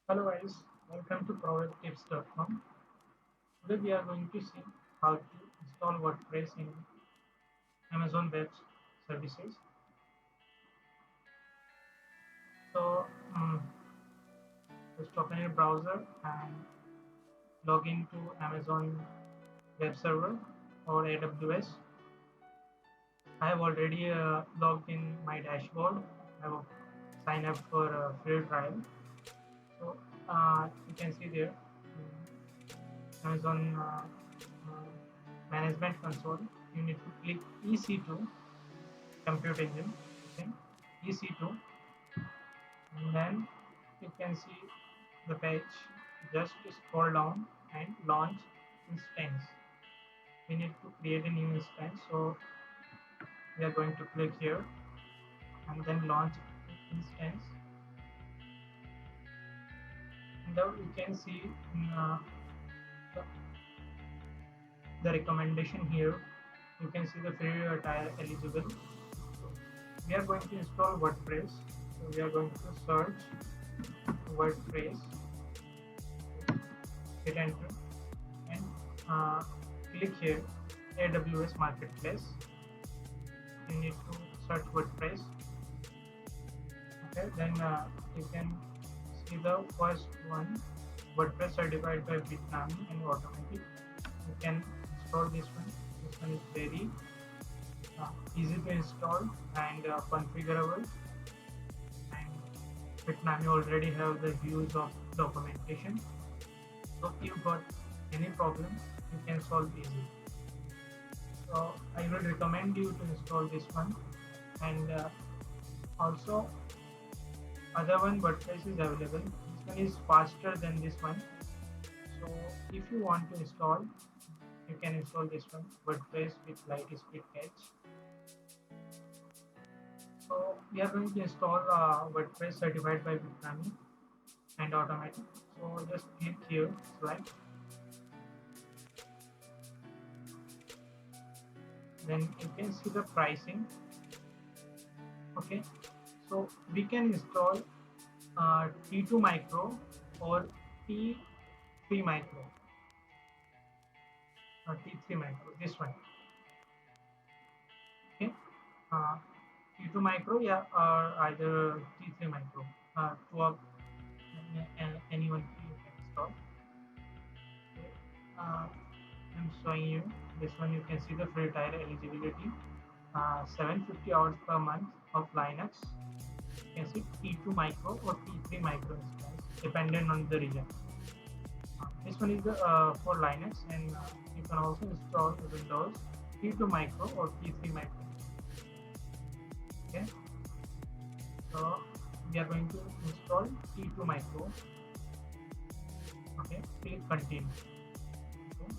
Hello guys, welcome to PROWEBTIPS.com. Today we are going to see how to install WordPress in Amazon Web Services. So just open your browser and log into Amazon Web Server or AWS. I have already logged in my dashboard. I have signed up for a free trial. So you can see there Amazon management console. You need to click EC2 compute engine, okay, EC2, and then you can see the page. Just scroll down and launch instance. We need to create a new instance, so we are going to click here and then launch instance. And now you can see the, the recommendation here. You can see the free trial eligible. We are going to install WordPress, so we are going to search WordPress, hit enter, and click here AWS Marketplace. You need to search WordPress. Okay, then you can see the first one, WordPress certified by Vietnam and automatic. You can install this one. This one is very easy to install and configurable. And Vietnam already have the views of documentation. So if you got any problem, you can solve easily. So I will recommend you to install this one, and also other one WordPress is available. This one is faster than this one. So if you want to install, you can install this one, WordPress with light speed cache. So we are going to install WordPress certified by Vietnam and automatic. So just click here, select. Then you can see the pricing. Okay, so we can install T2 micro or T3 micro or T3 micro, this one. Okay, uh, T2 micro, yeah, or either T3 micro. Two of anyone you can install. Okay. I'm showing you this one. You can see the free trial eligibility, 750 hours per month of Linux. You can see T2 micro or T3 micro instance dependent on the region. This one is the for Linux, and you can also install Windows T2 micro or T3 micro. Okay, so we are going to install T2 micro. Okay, click continue. Okay.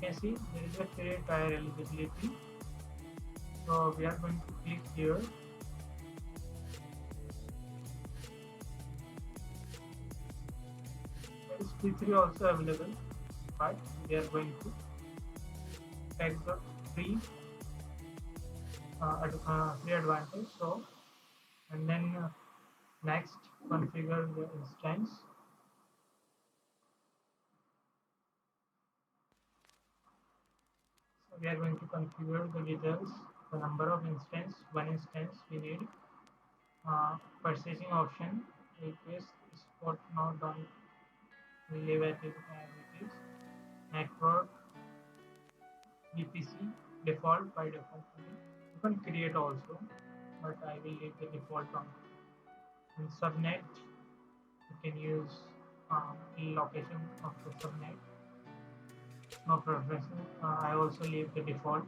You can see there is a free trial eligibility. So we are going to click here. There is T3 also available, but we are going to take the free free advantage. So and then next configure the instance. So we are going to configure the details, the number of instance, one instance we need, purchasing option, request spot not done, leave as it is, network, VPC, default by default. You can create also, but I will leave the default on. And subnet, you can use location of the subnet. No preference. I also leave the default.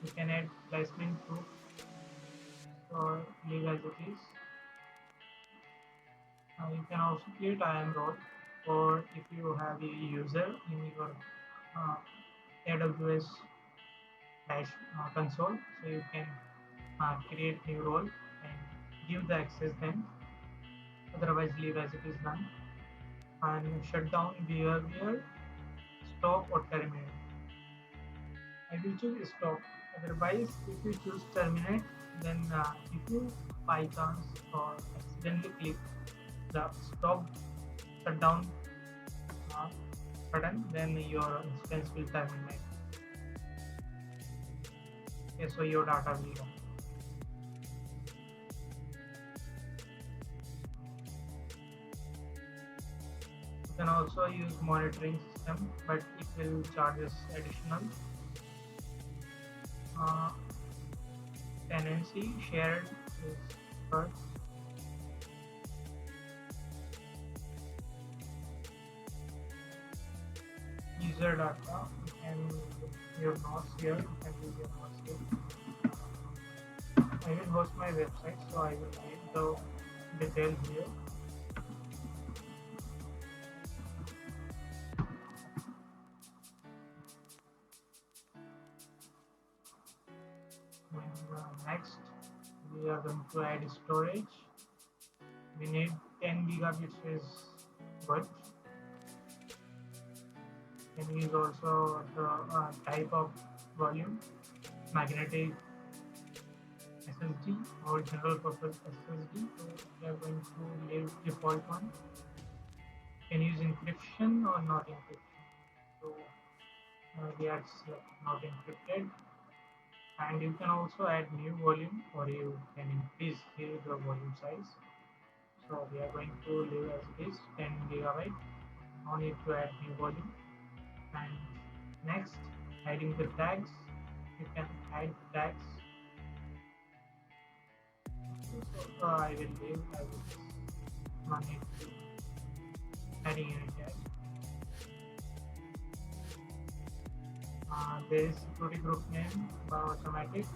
You can add placement proof, so leave as it is. You can also create IAM role, or if you have a user in your AWS console, so you can create new role and give the access then. Otherwise, leave as it is done. And shut down behavior, stop or terminate. I will choose stop. Otherwise, if you choose terminate, then if you by chance or accidentally click the stop shutdown uh, button, then your instance will terminate. Okay, so your data will go. You can also use monitoring system, but it will charge us additional. Uh, Tenancy shared is first. User data, you can your nodes here, you can use your nodes here. I will host my website, so I will give the detail here. And next, we are going to add storage. We need 10 gigabits is good. Can use also the type of volume, magnetic SSD or general purpose SSD. So we are going to leave default one. Can use encryption or not encryption. So we are select not encrypted, and you can also add new volume or you can increase here the volume size. So we are going to leave as it is 10 gigabyte. No need to add new volume. And next, adding the tags. You can add tags. So I will leave as it is. No need to adding any tag. There is security group name by automatic.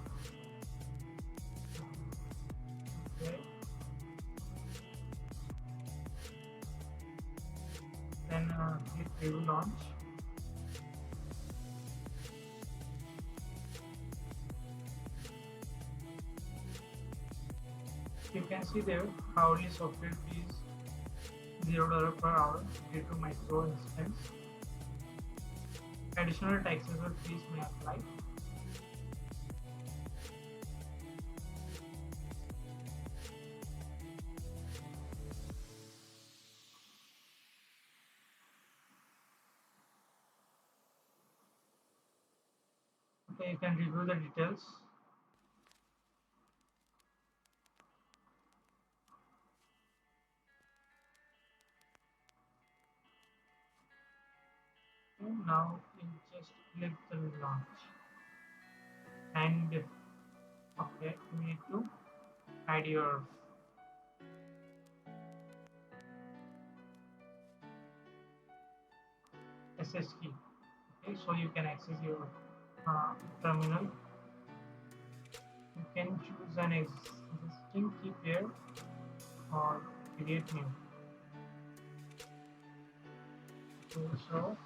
Okay. Then click preview launch. You can see there hourly software fees $0 per hour due to micro instance. Additional taxes or fees may apply. Okay, you can review the details. Okay, now you just click the launch. And okay, you need to add your SS key. Okay, so you can access your terminal. You can choose an existing key pair or create new. Okay,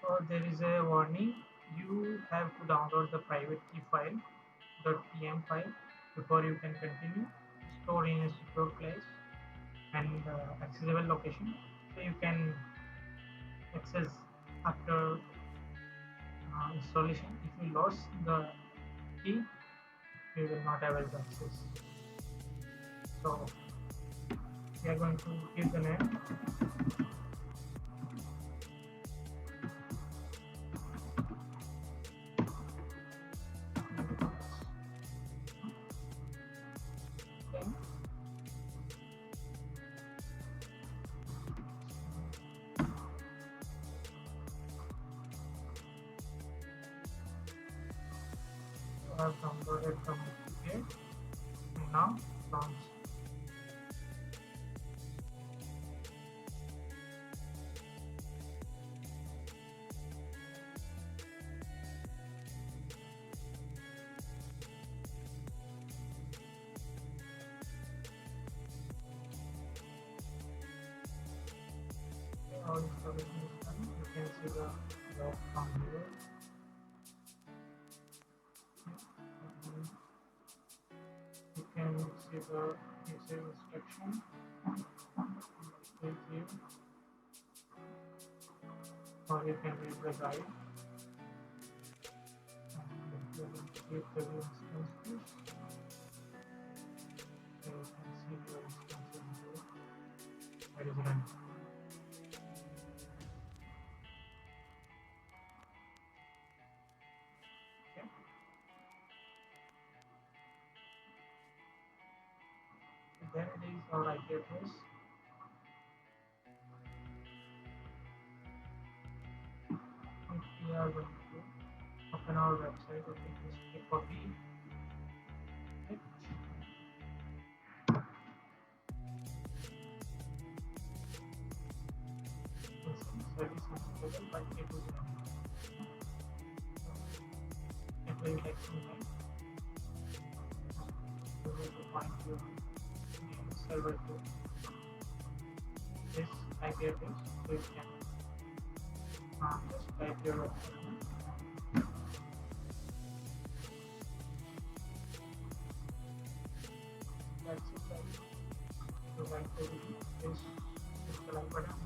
so there is a warning. You have to download the private key file .pm file before you can continue. Store in a secure place and accessible location, so you can access after installation. If you lost the key, you will not able to access. So we are going to give the name. Okay. So I have downloaded the page and now launch. All installation is done. You can see the log from here. You can see the usage instruction. click here, or you can read the guide. And you will create the instances. So you can see your instances here. That is running. Okay. Then it is our IP address. If we are going to open our website, okay, just click copy it. Service is available by AWS. It will take some time. You have to find your server to this IP address, so you can just type your that's it. So right over here is the like button.